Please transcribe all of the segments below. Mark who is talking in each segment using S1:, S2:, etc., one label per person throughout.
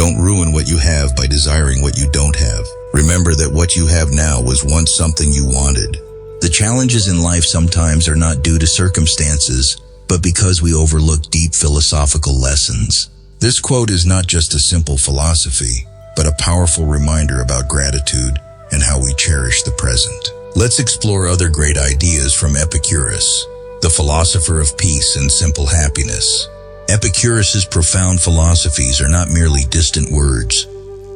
S1: Don't ruin what you have by desiring what you don't have. Remember that what you have now was once something you wanted. The challenges in life sometimes are not due to circumstances, but because we overlook deep philosophical lessons. This quote is not just a simple philosophy, but a powerful reminder about gratitude and how we cherish the present. Let's explore other great ideas from Epicurus, the philosopher of peace and simple happiness. Epicurus's profound philosophies are not merely distant words,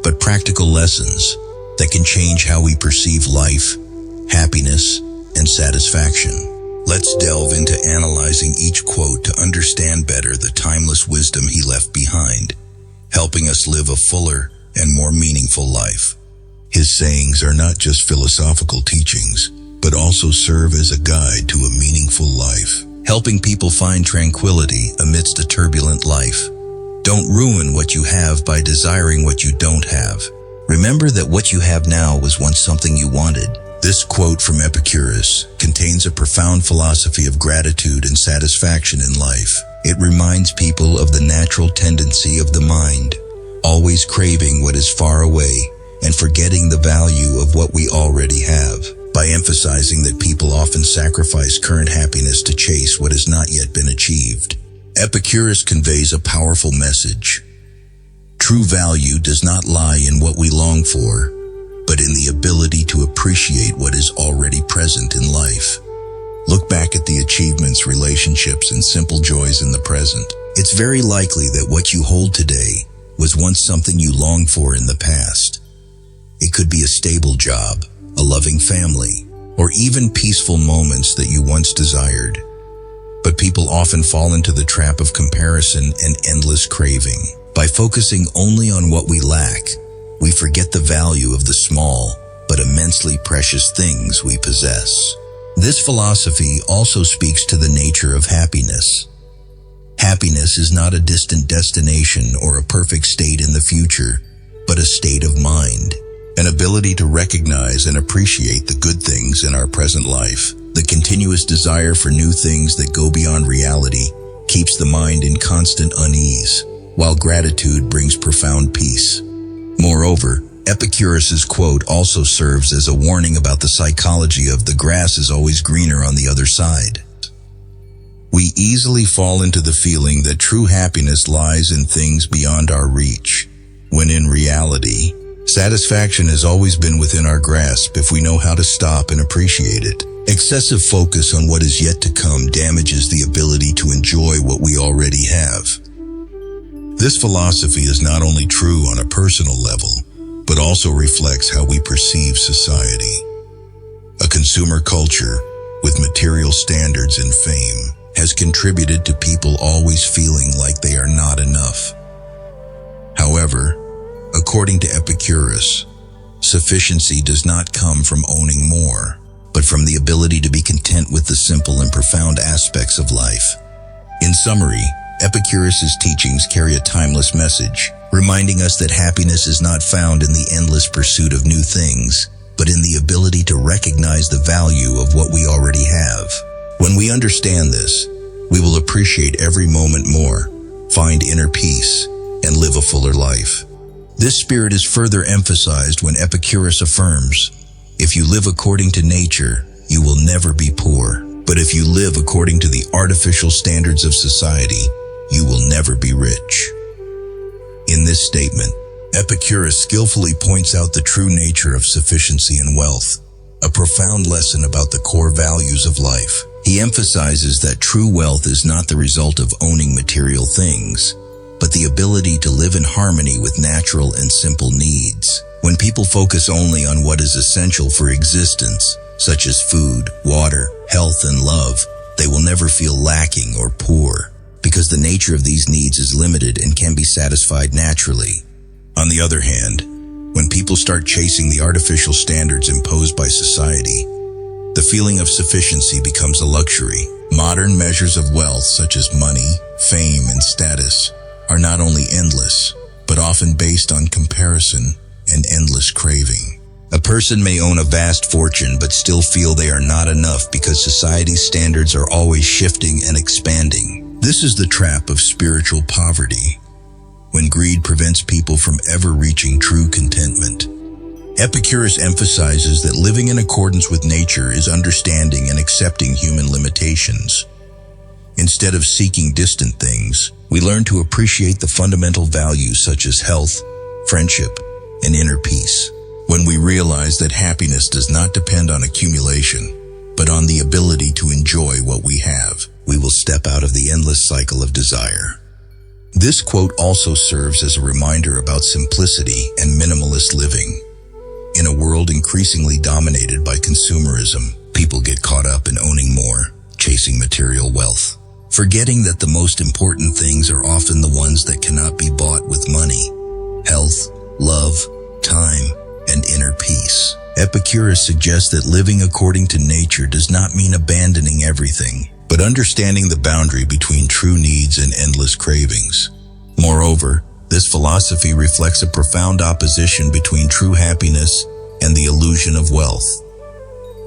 S1: but practical lessons that can change how we perceive life, happiness, and satisfaction. Let's delve into analyzing each quote to understand better the timeless wisdom he left behind, helping us live a fuller and more meaningful life. His sayings are not just philosophical teachings, but also serve as a guide to a meaningful life, helping people find tranquility amidst a turbulent life. Don't ruin what you have by desiring what you don't have. Remember that what you have now was once something you wanted. This quote from Epicurus contains a profound philosophy of gratitude and satisfaction in life. It reminds people of the natural tendency of the mind, always craving what is far away and forgetting the value of what we already have. By emphasizing that people often sacrifice current happiness to chase what has not yet been achieved, Epicurus conveys a powerful message. True value does not lie in what we long for, but in the ability to appreciate what is already present in life. Look back at the achievements, relationships, and simple joys in the present. It's very likely that what you hold today was once something you longed for in the past. It could be a stable job, a loving family, or even peaceful moments that you once desired. But people often fall into the trap of comparison and endless craving. By focusing only on what we lack, we forget the value of the small but immensely precious things we possess. This philosophy also speaks to the nature of happiness. Happiness is not a distant destination or a perfect state in the future, but a state of mind, an ability to recognize and appreciate the good things in our present life. The continuous desire for new things that go beyond reality keeps the mind in constant unease, while gratitude brings profound peace. Moreover, Epicurus's quote also serves as a warning about the psychology of the grass is always greener on the other side. We easily fall into the feeling that true happiness lies in things beyond our reach, when in reality, satisfaction has always been within our grasp if we know how to stop and appreciate it. Excessive focus on what is yet to come damages the ability to enjoy what we already have. This philosophy is not only true on a personal level, but also reflects how we perceive society. A consumer culture with material standards and fame has contributed to people always feeling like they are not enough. However, according to Epicurus, sufficiency does not come from owning more, but from the ability to be content with the simple and profound aspects of life. In summary, Epicurus's teachings carry a timeless message, reminding us that happiness is not found in the endless pursuit of new things, but in the ability to recognize the value of what we already have. When we understand this, we will appreciate every moment more, find inner peace, and live a fuller life. This spirit is further emphasized when Epicurus affirms, "If you live according to nature, you will never be poor. But if you live according to the artificial standards of society, you will never be rich." In this statement, Epicurus skillfully points out the true nature of sufficiency and wealth, a profound lesson about the core values of life. He emphasizes that true wealth is not the result of owning material things, but the ability to live in harmony with natural and simple needs. When people focus only on what is essential for existence, such as food, water, health, and love, they will never feel lacking or poor, because the nature of these needs is limited and can be satisfied naturally. On the other hand, when people start chasing the artificial standards imposed by society, the feeling of sufficiency becomes a luxury. Modern measures of wealth, such as money, fame, and status, are not only endless, but often based on comparison and endless craving. A person may own a vast fortune but still feel they are not enough because society's standards are always shifting and expanding. This is the trap of spiritual poverty. when greed prevents people from ever reaching true contentment. Epicurus emphasizes that living in accordance with nature is understanding and accepting human limitations. Instead of seeking distant things, we learn to appreciate the fundamental values such as health, friendship, and inner peace. When we realize that happiness does not depend on accumulation, but on the ability to enjoy what we have, we will step out of the endless cycle of desire. This quote also serves as a reminder about simplicity and minimalist living. In a world increasingly dominated by consumerism, people get caught up in owning more, chasing material wealth, forgetting that the most important things are often the ones that cannot be bought with money: health, love, time, and inner peace. Epicurus suggests that living according to nature does not mean abandoning everything, but understanding the boundary between true needs and endless cravings. Moreover, this philosophy reflects a profound opposition between true happiness and the illusion of wealth.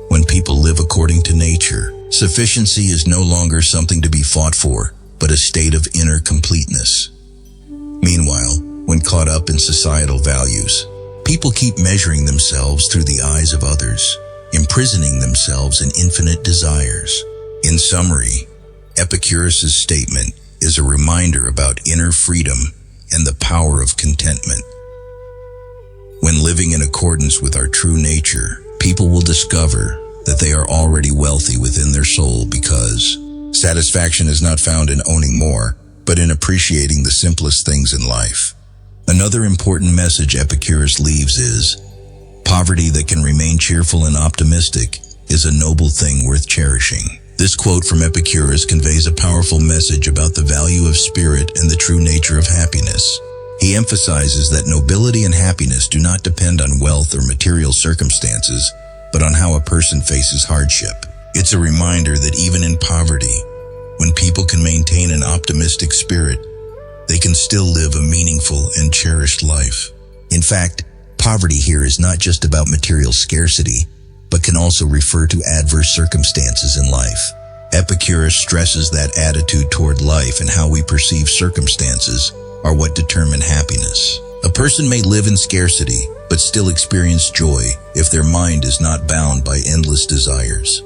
S1: When people live according to nature, sufficiency is no longer something to be fought for, but a state of inner completeness. Meanwhile, when caught up in societal values, people keep measuring themselves through the eyes of others, imprisoning themselves in infinite desires. In summary, Epicurus's statement is a reminder about inner freedom and the power of contentment. When living in accordance with our true nature, people will discover that they are already wealthy within their soul, because satisfaction is not found in owning more, but in appreciating the simplest things in life. Another important message Epicurus leaves is, poverty that can remain cheerful and optimistic is a noble thing worth cherishing. This quote from Epicurus conveys a powerful message about the value of spirit and the true nature of happiness. He emphasizes that nobility and happiness do not depend on wealth or material circumstances, but on how a person faces hardship. It's a reminder that even in poverty, when people can maintain an optimistic spirit, they can still live a meaningful and cherished life. In fact, poverty here is not just about material scarcity, but can also refer to adverse circumstances in life. Epicurus stresses that attitude toward life and how we perceive circumstances are what determine happiness. A person may live in scarcity, but still experience joy if their mind is not bound by endless desires.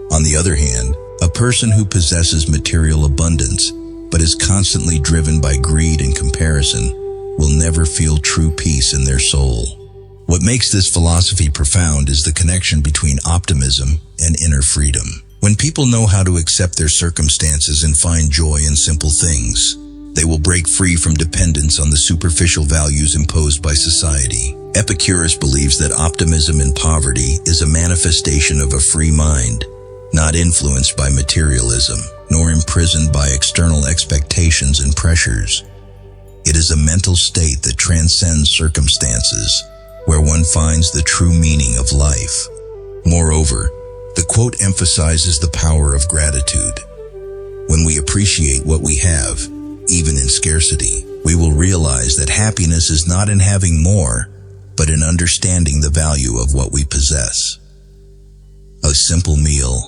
S1: On the other hand, a person who possesses material abundance, but is constantly driven by greed and comparison, will never feel true peace in their soul. What makes this philosophy profound is the connection between optimism and inner freedom. When people know how to accept their circumstances and find joy in simple things, they will break free from dependence on the superficial values imposed by society. Epicurus believes that optimism in poverty is a manifestation of a free mind, not influenced by materialism, nor imprisoned by external expectations and pressures. It is a mental state that transcends circumstances, where one finds the true meaning of life. Moreover, the quote emphasizes the power of gratitude. When we appreciate what we have, even in scarcity, we will realize that happiness is not in having more, but in understanding the value of what we possess. A simple meal,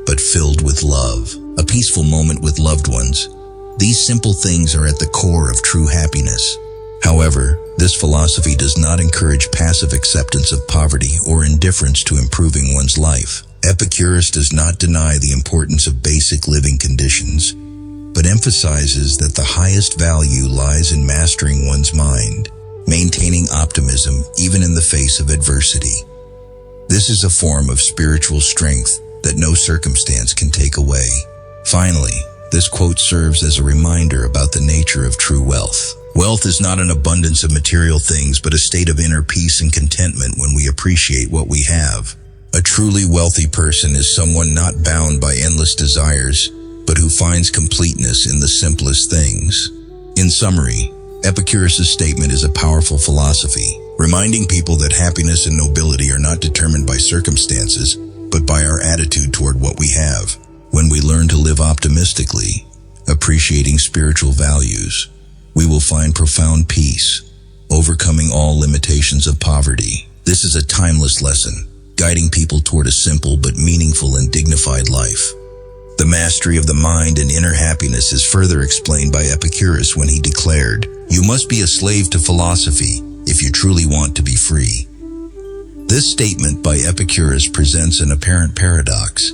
S1: but filled with love. A peaceful moment with loved ones. These simple things are at the core of true happiness. However, this philosophy does not encourage passive acceptance of poverty or indifference to improving one's life. Epicurus does not deny the importance of basic living conditions, but emphasizes that the highest value lies in mastering one's mind, maintaining optimism even in the face of adversity. This is a form of spiritual strength that no circumstance can take away. Finally, this quote serves as a reminder about the nature of true wealth. Wealth is not an abundance of material things, but a state of inner peace and contentment when we appreciate what we have. A truly wealthy person is someone not bound by endless desires, but who finds completeness in the simplest things. In summary, Epicurus' statement is a powerful philosophy, reminding people that happiness and nobility are not determined by circumstances, but by our attitude toward what we have. When we learn to live optimistically, appreciating spiritual values, we will find profound peace, overcoming all limitations of poverty. This is a timeless lesson, guiding people toward a simple but meaningful and dignified life. The mastery of the mind and inner happiness is further explained by Epicurus when he declared, "You must be a slave to philosophy if you truly want to be free." This statement by Epicurus presents an apparent paradox,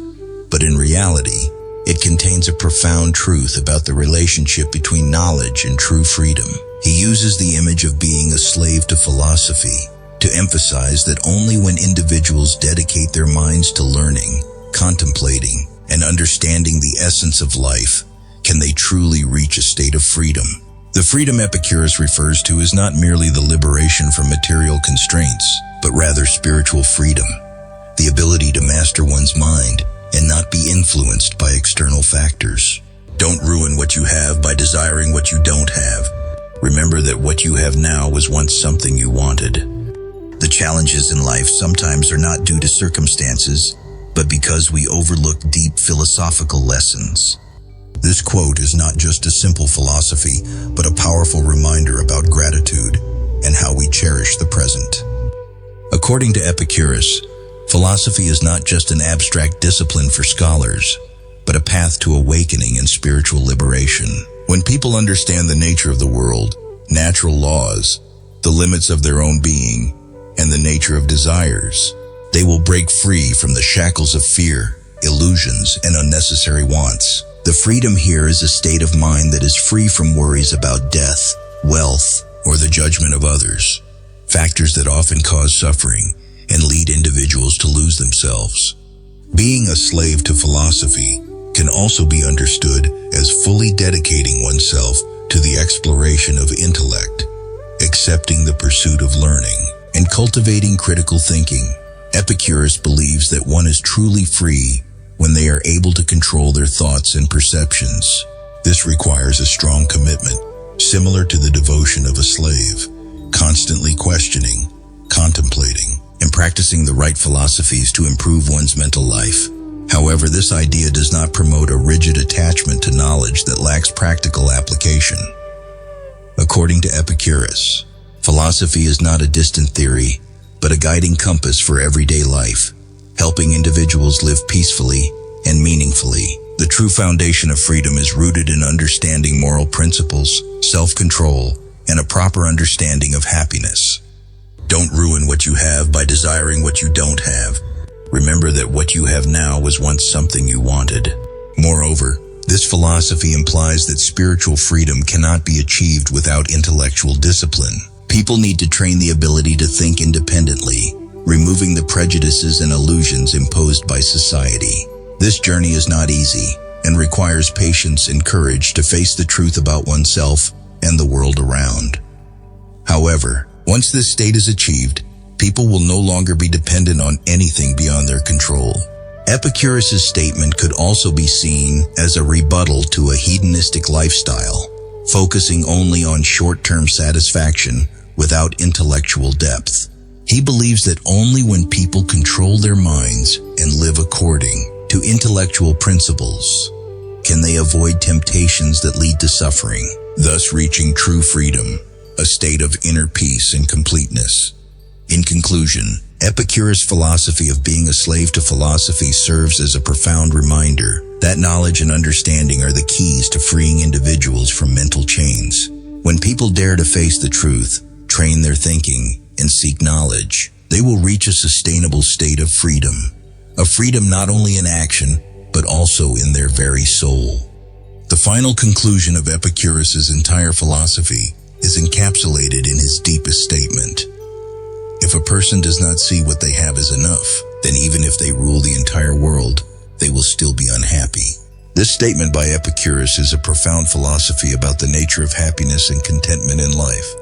S1: but in reality, it contains a profound truth about the relationship between knowledge and true freedom. He uses the image of being a slave to philosophy to emphasize that only when individuals dedicate their minds to learning, contemplating, and understanding the essence of life can they truly reach a state of freedom. The freedom Epicurus refers to is not merely the liberation from material constraints, but rather spiritual freedom, the ability to master one's mind and not be influenced by external factors. Don't ruin what you have by desiring what you don't have. Remember that what you have now was once something you wanted. The challenges in life sometimes are not due to circumstances, but because we overlook deep philosophical lessons. This quote is not just a simple philosophy, but a powerful reminder about gratitude and how we cherish the present. According to Epicurus, philosophy is not just an abstract discipline for scholars, but a path to awakening and spiritual liberation. When people understand the nature of the world, natural laws, the limits of their own being, and the nature of desires, they will break free from the shackles of fear, illusions, and unnecessary wants. The freedom here is a state of mind that is free from worries about death, wealth, or the judgment of others, factors that often cause suffering and lead individuals to lose themselves. Being a slave to philosophy can also be understood as fully dedicating oneself to the exploration of intellect, accepting the pursuit of learning, and cultivating critical thinking. Epicurus believes that one is truly free when they are able to control their thoughts and perceptions. This requires a strong commitment, similar to the devotion of a slave, constantly questioning, contemplating, and practicing the right philosophies to improve one's mental life. However, this idea does not promote a rigid attachment to knowledge that lacks practical application. According to Epicurus, philosophy is not a distant theory, but a guiding compass for everyday life, helping individuals live peacefully and meaningfully. The true foundation of freedom is rooted in understanding moral principles, self-control, and a proper understanding of happiness. Don't ruin what you have by desiring what you don't have. Remember that what you have now was once something you wanted. Moreover, this philosophy implies that spiritual freedom cannot be achieved without intellectual discipline. People need to train the ability to think independently, removing the prejudices and illusions imposed by society. This journey is not easy and requires patience and courage to face the truth about oneself and the world around. However, once this state is achieved, people will no longer be dependent on anything beyond their control. Epicurus's statement could also be seen as a rebuttal to a hedonistic lifestyle, focusing only on short-term satisfaction without intellectual depth. He believes that only when people control their minds and live according to intellectual principles can they avoid temptations that lead to suffering, thus reaching true freedom, a state of inner peace and completeness. In conclusion, Epicurus' philosophy of being a slave to philosophy serves as a profound reminder that knowledge and understanding are the keys to freeing individuals from mental chains. When people dare to face the truth, train their thinking, and seek knowledge, they will reach a sustainable state of freedom. A freedom not only in action, but also in their very soul. The final conclusion of Epicurus's entire philosophy is encapsulated in his deepest statement. If a person does not see what they have as enough, then even if they rule the entire world, they will still be unhappy. This statement by Epicurus is a profound philosophy about the nature of happiness and contentment in life.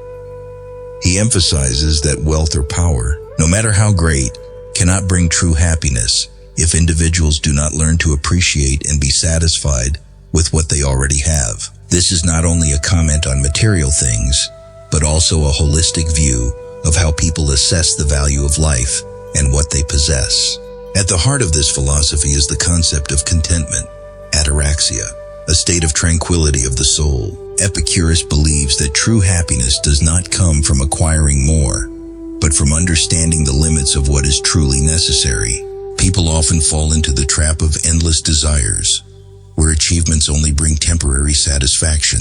S1: He emphasizes that wealth or power, no matter how great, cannot bring true happiness if individuals do not learn to appreciate and be satisfied with what they already have. This is not only a comment on material things, but also a holistic view of how people assess the value of life and what they possess. At the heart of this philosophy is the concept of contentment, ataraxia, a state of tranquility of the soul. Epicurus believes that true happiness does not come from acquiring more, but from understanding the limits of what is truly necessary. People often fall into the trap of endless desires, where achievements only bring temporary satisfaction,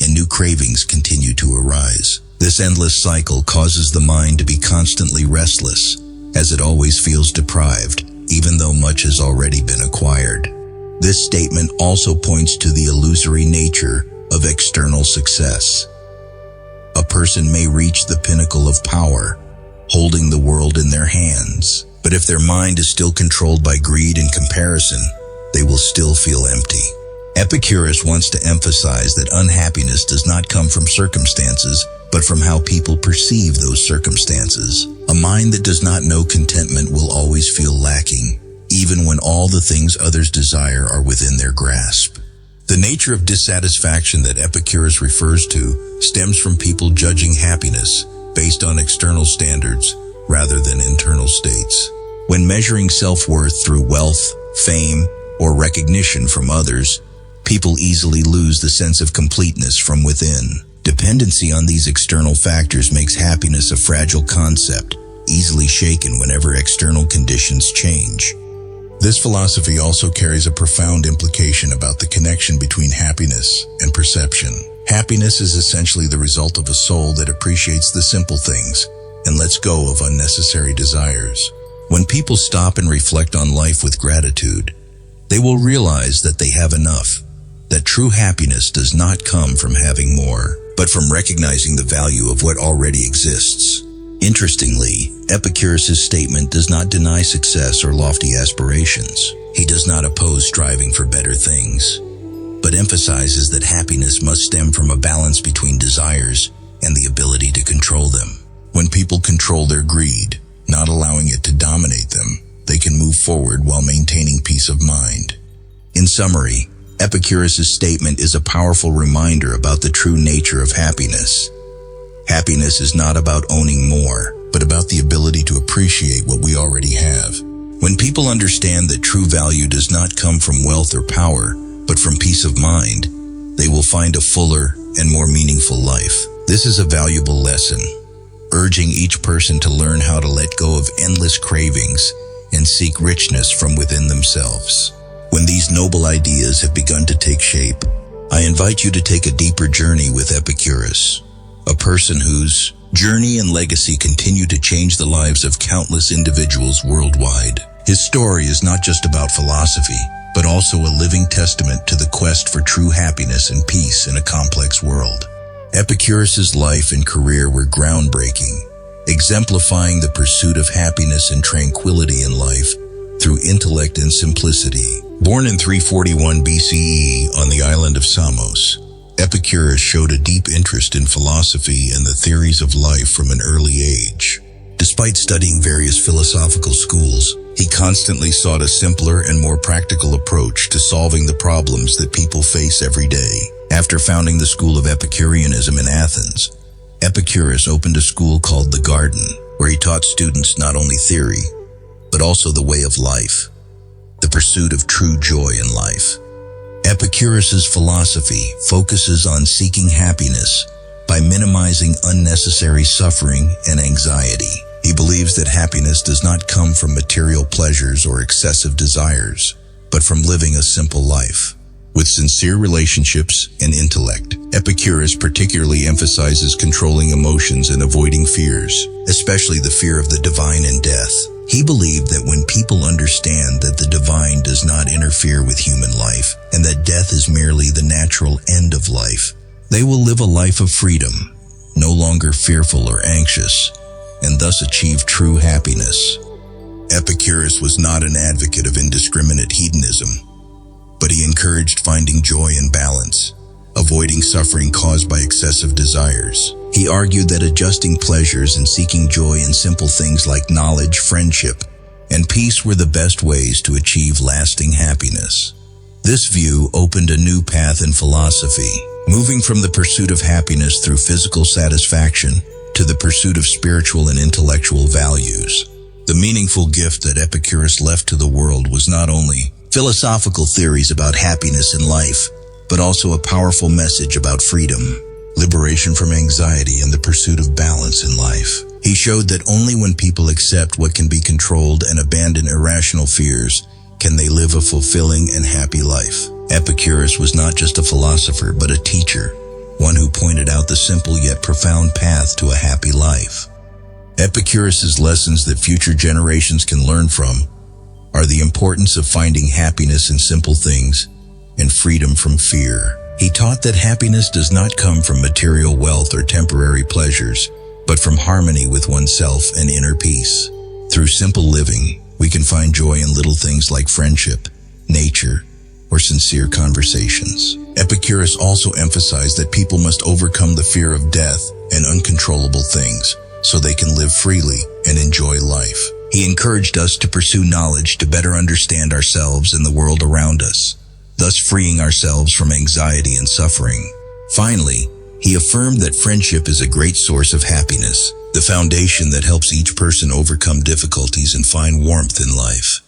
S1: and new cravings continue to arise. This endless cycle causes the mind to be constantly restless, as it always feels deprived, even though much has already been acquired. This statement also points to the illusory nature of external success. A person may reach the pinnacle of power, holding the world in their hands, but if their mind is still controlled by greed and comparison, they will still feel empty. Epicurus wants to emphasize that unhappiness does not come from circumstances, but from how people perceive those circumstances. A mind that does not know contentment will always feel lacking, even when all the things others desire are within their grasp. The nature of dissatisfaction that Epicurus refers to stems from people judging happiness based on external standards rather than internal states. When measuring self-worth through wealth, fame, or recognition from others, people easily lose the sense of completeness from within. Dependency on these external factors makes happiness a fragile concept, easily shaken whenever external conditions change. This philosophy also carries a profound implication about the connection between happiness and perception. Happiness is essentially the result of a soul that appreciates the simple things and lets go of unnecessary desires. When people stop and reflect on life with gratitude, they will realize that they have enough, that true happiness does not come from having more, but from recognizing the value of what already exists. Interestingly, Epicurus' statement does not deny success or lofty aspirations. He does not oppose striving for better things, but emphasizes that happiness must stem from a balance between desires and the ability to control them. When people control their greed, not allowing it to dominate them, they can move forward while maintaining peace of mind. In summary, Epicurus' statement is a powerful reminder about the true nature of happiness. Happiness is not about owning more, but about the ability to appreciate what we already have. When people understand that true value does not come from wealth or power, but from peace of mind, they will find a fuller and more meaningful life. This is a valuable lesson, urging each person to learn how to let go of endless cravings and seek richness from within themselves. When these noble ideas have begun to take shape, I invite you to take a deeper journey with Epicurus, a person whose journey and legacy continue to change the lives of countless individuals worldwide. His story is not just about philosophy, but also a living testament to the quest for true happiness and peace in a complex world. Epicurus' life and career were groundbreaking, exemplifying the pursuit of happiness and tranquility in life through intellect and simplicity. Born in 341 BCE on the island of Samos, Epicurus showed a deep interest in philosophy and the theories of life from an early age. Despite studying various philosophical schools, he constantly sought a simpler and more practical approach to solving the problems that people face every day. After founding the school of Epicureanism in Athens, Epicurus opened a school called the Garden, where he taught students not only theory, but also the way of life, the pursuit of true joy in life. Epicurus' philosophy focuses on seeking happiness by minimizing unnecessary suffering and anxiety. He believes that happiness does not come from material pleasures or excessive desires, but from living a simple life with sincere relationships and intellect. Epicurus particularly emphasizes controlling emotions and avoiding fears, especially the fear of the divine and death. He believed that when people understand that the divine does not interfere with human life and that death is merely the natural end of life, they will live a life of freedom, no longer fearful or anxious, and thus achieve true happiness. Epicurus was not an advocate of indiscriminate hedonism, but he encouraged finding joy and balance, avoiding suffering caused by excessive desires. He argued that adjusting pleasures and seeking joy in simple things like knowledge, friendship, and peace were the best ways to achieve lasting happiness. This view opened a new path in philosophy, moving from the pursuit of happiness through physical satisfaction to the pursuit of spiritual and intellectual values. The meaningful gift that Epicurus left to the world was not only philosophical theories about happiness in life, but also a powerful message about freedom, liberation from anxiety, and the pursuit of balance in life. He showed that only when people accept what can be controlled and abandon irrational fears can they live a fulfilling and happy life. Epicurus was not just a philosopher, but a teacher, one who pointed out the simple yet profound path to a happy life. Epicurus's lessons that future generations can learn from are the importance of finding happiness in simple things and freedom from fear. He taught that happiness does not come from material wealth or temporary pleasures, but from harmony with oneself and inner peace. Through simple living, we can find joy in little things like friendship, nature, or sincere conversations. Epicurus also emphasized that people must overcome the fear of death and uncontrollable things so they can live freely and enjoy life. He encouraged us to pursue knowledge to better understand ourselves and the world around us, thus freeing ourselves from anxiety and suffering. Finally, he affirmed that friendship is a great source of happiness, the foundation that helps each person overcome difficulties and find warmth in life.